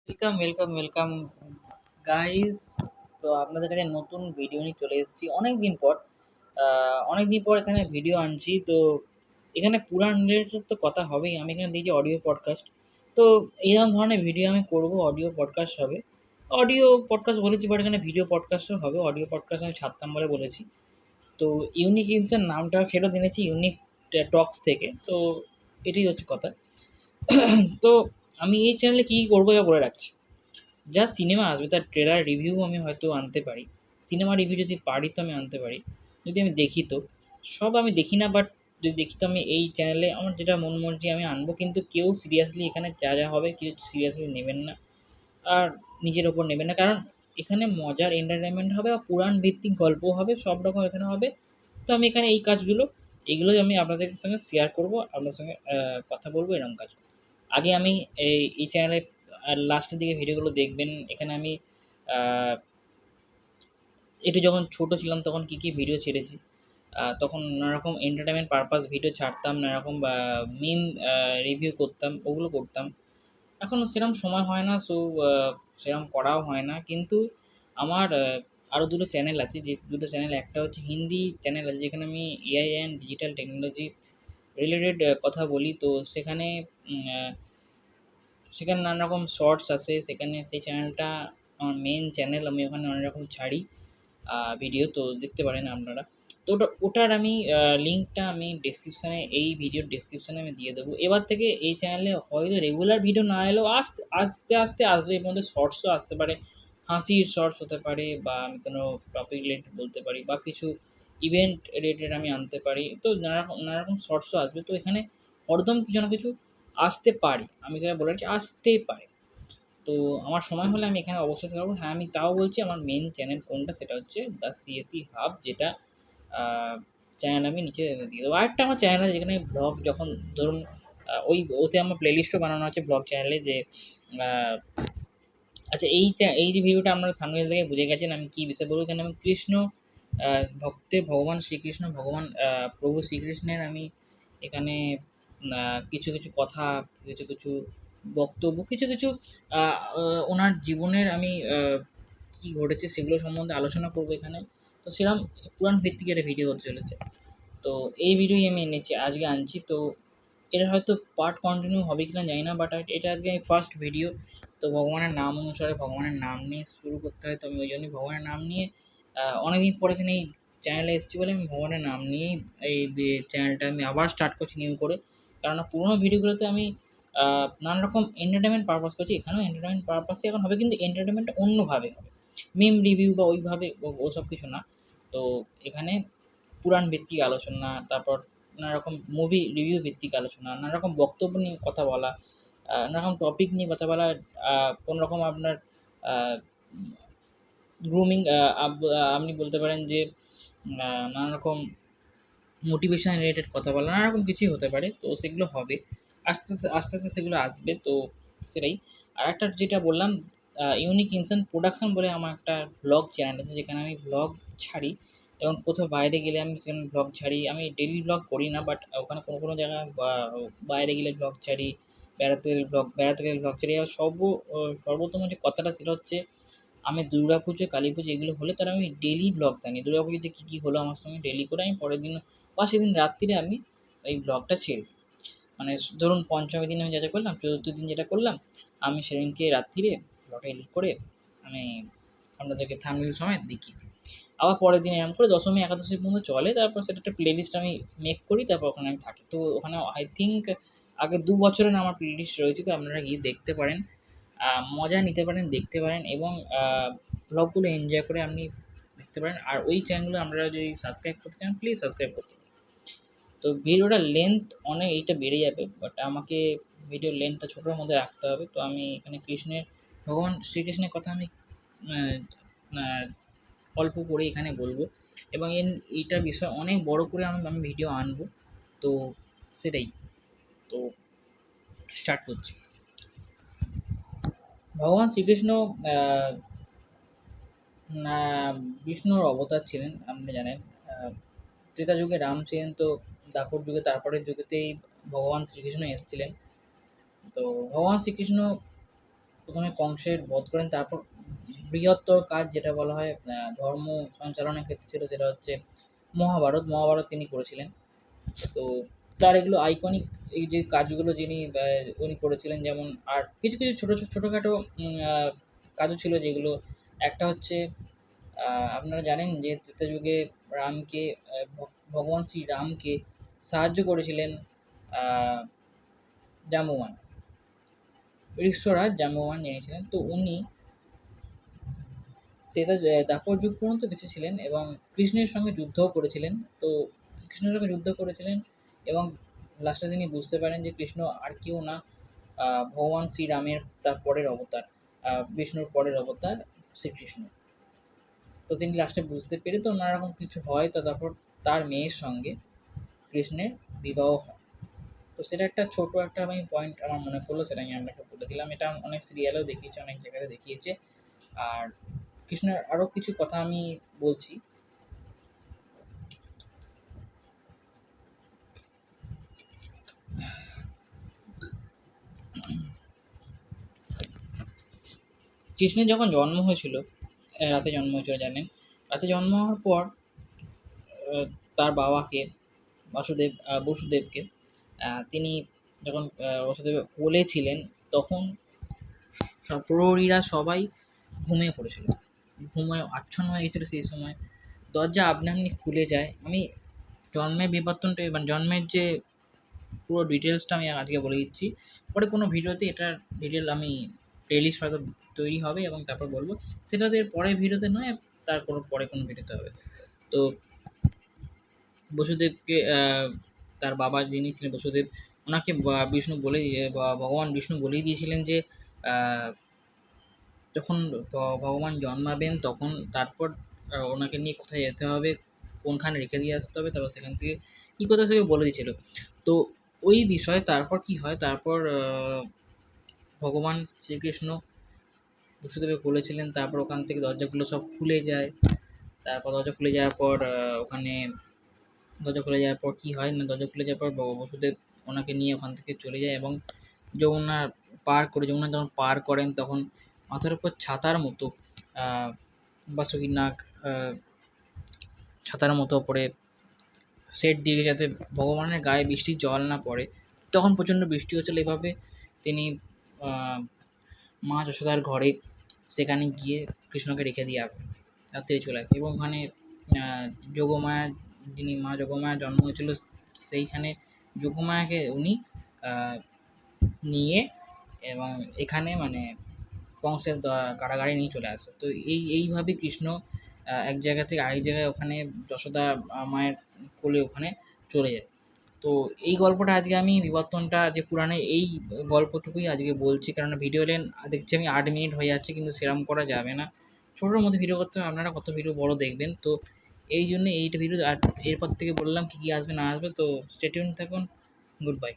Welcome guys. তো আপনাদের কাছে নতুন ভিডিও নিয়ে চলে এসেছি অনেকদিন পর এখানে ভিডিও আনছি। তো এখানে পুরাণ রিলেটেড তো কথা হবেই। আমি এখানে দিয়েছি অডিও পডকাস্ট। তো এইরকম ধরনের ভিডিও আমি করব, অডিও পডকাস্ট হবে। অডিও পডকাস্ট বলেছি, বাট এখানে ভিডিও পডকাস্টও হবে। অডিও পডকাস্ট আমি ছাড়তাম বলে বলেছি। তো ইউনিক ইনসের নামটা ফেরত এনেছি ইউনিক টক্স থেকে। তো এটাই হচ্ছে কথা। তো আমি এই চ্যানেলে কী কী করবো এটা বলে রাখছি। যা সিনেমা আসবে তার ট্রেলার রিভিউ আমি হয়তো আনতে পারি। সিনেমা রিভিউ যদি পারি তো আমি আনতে পারি, যদি আমি দেখি তো। সব আমি দেখি না, বাট যদি দেখি তো আমি এই চ্যানেলে আমার যেটা মন মর্জি আমি আনবো। কিন্তু কেউ সিরিয়াসলি এখানে যা যা হবে কেউ সিরিয়াসলি নেবেন না, আর নিজের ওপর নেবেন না। কারণ এখানে মজার এন্টারটেনমেন্ট হবে আর পুরাণ ভিত্তিক গল্প হবে, সব রকম এখানে হবে। তো আমি এখানে এই কাজগুলো, এইগুলো আমি আপনাদের সঙ্গে শেয়ার করব, আপনার সঙ্গে কথা বলবো, এরকম কাজ। আগে আমি এই চ্যানেলে লাস্টের দিকে ভিডিওগুলো দেখবেন। এখানে আমি আহ, একটু যখন ছোট ছিলাম তখন কী কী ভিডিও ছেড়েছি। তখন নানারকম এন্টারটেনমেন্ট পারপাস ভিডিও ছাড়তাম, নানারকম মিম রিভিউ করতাম, ওগুলো করতাম। এখন সেরকম সময় হয় না, সো সেরকম করাও হয় না। কিন্তু আমার আরও দুটো চ্যানেল আছে, যে দুটো চ্যানেল, একটা হচ্ছে হিন্দি চ্যানেল আছে যেখানে আমি AI and digital technology related কথা বলি। তো সেখানে সেখানে নানা রকম শর্টস আসে। সেখানে সেই চ্যানেলটা আমার মেন চ্যানেল, আমি ওখানে অনেক রকম ছাড়ি ভিডিও, তো দেখতে পারেন আপনারা। তো ওটার আমি লিঙ্কটা আমি ডেসক্রিপশানে, এই ভিডিওর ডেসক্রিপশানে আমি দিয়ে দেবো। এবার থেকে এই চ্যানেলে হয়তো রেগুলার ভিডিও না এলেও আস্তে আস্তে আস্তে আসবে। এর মধ্যে শর্টসও আসতে পারে, হাসির শর্টস হতে পারে, বা আমি কোনো টপিক রিলেটেড বলতে পারি, বা কিছু ইভেন্ট রিলেটেড আমি আনতে পারি। তো নানা রকম শর্টসও আসবে। তো এখানে হরদম কিছু না কিছু আসতে পারে, আমি যেটা বলে রাখছি, আসতে পারে। তো আমার সময় হলে আমি এখানে অবশ্যই শেয়ার করবো। হ্যাঁ, আমি তাও বলছি আমার মেন চ্যানেল কোনটা, সেটা হচ্ছে দ্য সিএসি হাব, যেটা চ্যানেল আমি নিচে দিয়ে দেবো। আরেকটা আমার চ্যানেল আছে যেখানে ব্লগ, যখন ধরুন ওতে আমার প্লেলিস্টও বানানো আছে ব্লগ চ্যানেলে, যে আহ, আচ্ছা, এই যে ভিডিওটা আপনারা থাম্বনেল থেকে বুঝে গেছেন আমি কী বিষয় বলবো। এখানে আমি কৃষ্ণ ভক্তের ভগবান শ্রীকৃষ্ণ, ভগবান প্রভু শ্রীকৃষ্ণের আমি এখানে কিছু কিছু কথা, কিছু কিছু বক্তব্য, কিছু কিছু ওনার জীবনের আমি কী ঘটেছে সেগুলো সম্বন্ধে আলোচনা করবো এখানে। তো সেরকম পুরাণ ভিত্তিক একটা ভিডিও হতে চলেছে। তো এই ভিডিওই আমি এনেছি, আজকে আনছি। তো এর হয়তো পার্ট কন্টিনিউ হবে কিনা জানি না, বাট এটা আজকে আমি ফার্স্ট ভিডিও। তো ভগবানের নাম অনুসারে ভগবানের নাম নিয়ে শুরু করতে হয়। তো আমি ওই জন্যই ভগবানের নাম নিয়ে অনেকদিন পর এখানে এই চ্যানেলে এসেছি বলে আমি ভগবানের নাম নিয়েই এই চ্যানেলটা আমি আবার স্টার্ট করছি নিউ করে। কেননা পুরোনো ভিডিওগুলোতে আমি নানা রকম এন্টারটেনমেন্ট পারপাস করছি, এখানেও এন্টারটেনমেন্ট পারপাসে এখন হবে, কিন্তু এন্টারটেনমেন্টটা অন্যভাবে হবে। মিম রিভিউ বা ওইভাবে ওসব কিছু না। তো এখানে পুরাণ ভিত্তিক আলোচনা, তারপর নানা রকম মুভি রিভিউ ভিত্তিক আলোচনা, নানা রকম বক্তব্য নিয়ে কথা বলা, নানা রকম টপিক নিয়ে কথা বলা, কোনো রকম আপনার গ্রুমিং, আপনি বলতে পারেন যে নানা রকম মোটিভেশন রিলেটেড কথা বলা, নানা রকম কিছুই হতে পারে। তো সেগুলো হবে আস্তে আস্তে আস্তে আস্তে সেগুলো আসবে। তো সেটাই। আর একটা যেটা বললাম, ইউনিক ইনসেন্ট প্রোডাকশন বলে আমার একটা ব্লগ চ্যানেল আছে, যেখানে আমি ব্লগ ছাড়ি, এবং কোথাও বাইরে গেলে আমি সেখানে ব্লগ ছাড়ি। আমি ডেইলি ব্লগ করি না, বাট ওখানে কোনো কোনো জায়গায় বাইরে গেলে ব্লগ ছাড়ি, বেড়াতে গেলে ব্লগ ছাড়ি। আর সর্বোত্তম যে কথাটা সেটা হচ্ছে, আমি দুর্গা পুজো, কালী পুজো এগুলো হলে তার আমি ডেইলি ব্লগস আনি। দুর্গা পুজোতে কী কী হলো আমার সঙ্গে ডেইলি করে আমি পরের দিন বা সেদিন রাত্রিরে আমি এই ব্লগটা ছেড়ে দিই। মানে ধরুন পঞ্চমী দিন আমি যা যা করলাম, চতুর্থ দিন যেটা করলাম, আমি সেদিনকে রাত্রিরে ব্লগটা এডিট করে আমি আপনাদেরকে থাম্বনেল সমেত দেখিয়ে দিই। আবার পরের দিন এরকম করে দশমী একাদশী পর্যন্ত চলে। তারপর সেটা একটা প্লেলিস্ট আমি মেক করি, তারপর ওখানে আমি থাকি। তো ওখানে আই থিঙ্ক আগে ২ বছরের আমার প্লেলিস্ট রয়েছে। তো আপনারা গিয়ে দেখতে পারেন, মজা নিতে পারেন, দেখতে পারেন, এবং ব্লগগুলো এনজয় করে আপনি দেখতে পারেন। আর ওই চ্যানেলগুলো আপনারা যদি সাবস্ক্রাইব করতে চান, প্লিজ সাবস্ক্রাইব করতে পারেন। তো ভিডিওটার লেন্থ অনেক এইটা বেড়ে যাবে, বাট আমাকে ভিডিওর লেন্থটা ছোটোর মধ্যে রাখতে হবে। তো আমি এখানে ভগবান শ্রীকৃষ্ণের কথা আমি আহ, আহ, অল্প করে এখানে বলবো, এবং এইটার বিষয় অনেক বড় করে আমি আমি ভিডিও আনবো। তো সেটাই। তো স্টার্ট করছি। ভগবান শ্রীকৃষ্ণ আহ, না, বিষ্ণুর অবতার ছিলেন, আপনি জানেন। ত্রেতা যুগে রাম ছিলেন, তো দ্বাপর যুগে, তারপরের যুগেতেই ভগবান শ্রীকৃষ্ণ এসেছিলেন। তো ভগবান শ্রীকৃষ্ণ প্রথমে কংসের বধ করেন, তারপর বৃহত্তর কাজ যেটা বলা হয় ধর্ম সঞ্চালনের ক্ষেত্রে ছিল, সেটা হচ্ছে মহাভারত। মহাভারত তিনি করেছিলেন। তো তার এগুলো আইকনিক এই যে কাজগুলো উনি করেছিলেন, যেমন আর কিছু কিছু ছোটোখাটো কাজও ছিল যেগুলো, একটা হচ্ছে আপনারা জানেন যে ত্রেতা যুগে রামকে ভগবান শ্রী রামকে সাহায্য করেছিলেন আহ, জাম্বুয়ান, ঋষ্যরাজ জাম্বুয়ান যিনি ছিলেন। তো উনি দ্বাপর যুগ পর্যন্ত বেঁচে ছিলেন এবং কৃষ্ণের সঙ্গে যুদ্ধও করেছিলেন। তো কৃষ্ণের সঙ্গে যুদ্ধ করেছিলেন এবং লাস্টে তিনি বুঝতে পারেন যে কৃষ্ণ আর কেউ না, ভগবান শ্রীরামের তার পরের অবতার, বিষ্ণুর পরের অবতার শ্রীকৃষ্ণ। তো তিনি লাস্টে বুঝতে পেরে তো নানারকম কিছু হয়, তো তারপর তার মেয়ের সঙ্গে কৃষ্ণের বিবাহ হয়। তো সেটা একটা ছোট একটা আমি পয়েন্ট আমার মনে পড়লো, সেটা আমি আপনাকে বলে দিলাম। এটা অনেক সিরিয়ালেও দেখিয়েছে, অনেক জায়গায় দেখিয়েছে। আর কৃষ্ণের আরও কিছু কথা আমি বলছি। কৃষ্ণের যখন জন্ম হয়েছিল, রাতে জন্ম হয়েছিল জানেন। রাতে জন্ম হওয়ার পর আহ, তার বাবাকে বসুদেবকে তিনি যখন বসুদেবের কোলে ছিলেন, তখন প্রহরীরা সবাই ঘুমিয়ে পড়েছিল, ঘুমিয়ে আচ্ছন্ন হয়ে গেছিলো। সেই সময় দরজা আপনি আপনি খুলে যায়। আমি জন্মের বিবর্তনটা মানে জন্মের যে পুরো ডিটেলসটা আমি আজকে বলে দিচ্ছি, পরে কোনো ভিডিওতে এটার ডিটেল আমি প্লেলিস্ট হয়তো তৈরি হবে এবং তারপর বলবো। সেটা তো এর পরের ভিডিওতে নয়, তার পরে কোনো ভিডিওতে হবে। তো বসুদেবকে তার বাবা যিনি ছিলেন বসুদেব, ওনাকে বিষ্ণু বলে ভগবান বিষ্ণু বলেই দিয়েছিলেন যে আহ, যখন ভগবান জন্মাবেন তখন তারপর ওনাকে নিয়ে কোথায় যেতে হবে, কোনখানে রেখে দিয়ে আসতে হবে, তারপর সেখান থেকে কী কথা সে বলে দিয়েছিল। তো ওই বিষয়ে তারপর কি হয়, তারপর ভগবান শ্রীকৃষ্ণ বসুদেবের বলেছিলেন, তারপর ওখান থেকে দরজাগুলো সব খুলে যায়। তারপর দরজা খুলে যাওয়ার পর ওখানে দরজা খুলে যাওয়ার পর কী হয় না, দরজা খুলে যাওয়ার পর বসুদেব ওনাকে নিয়ে ওখান থেকে চলে যায় এবং যমুনা যমুনা যখন পার করেন তখন মাথার উপর ছাতার মতো বাসুকী নাগ ছাতার মতো ওপরে সেট দিয়ে, যাতে ভগবানের গায়ে বৃষ্টির জল না পড়ে। তখন প্রচণ্ড বৃষ্টি হচ্ছিল। এভাবে তিনি আহ, মা যশোদার ঘরে সেখানে গিয়ে কৃষ্ণকে রেখে দিয়ে আসেন, রাত্রে চলে আসে এবং ওখানে আহ, যোগমায়া, যিনি মা যোগমায়ার জন্ম হয়েছিল, সেইখানে যোগমায়াকে উনি আহ, নিয়ে এবং এখানে মানে কংসের কারাগারে নিয়ে চলে আসে। তো এইভাবে কৃষ্ণ এক জায়গা থেকে আরেক জায়গায় ওখানে যশোদা মায়ের কোলে ওখানে চলে যায়। তো এই গল্পটা আজকে আমি বিবর্তনটা যে পুরাণে এই গল্পটুকুই আজকে বলছি, কারণ ভিডিও লেন দেখছি আমি 8 মিনিট হয়ে যাচ্ছে, কিন্তু সেরকম করা যাবে না। ছোটোর মধ্যে ভিডিও করতে হবে, আপনারা কত ভিডিও বড় দেখবেন। তো এই জন্য এইটা ভিডিও, আর এরপর থেকে বললাম কী কী আসবে না আসবে। তো স্টে টিউন থাকুন। Good bye.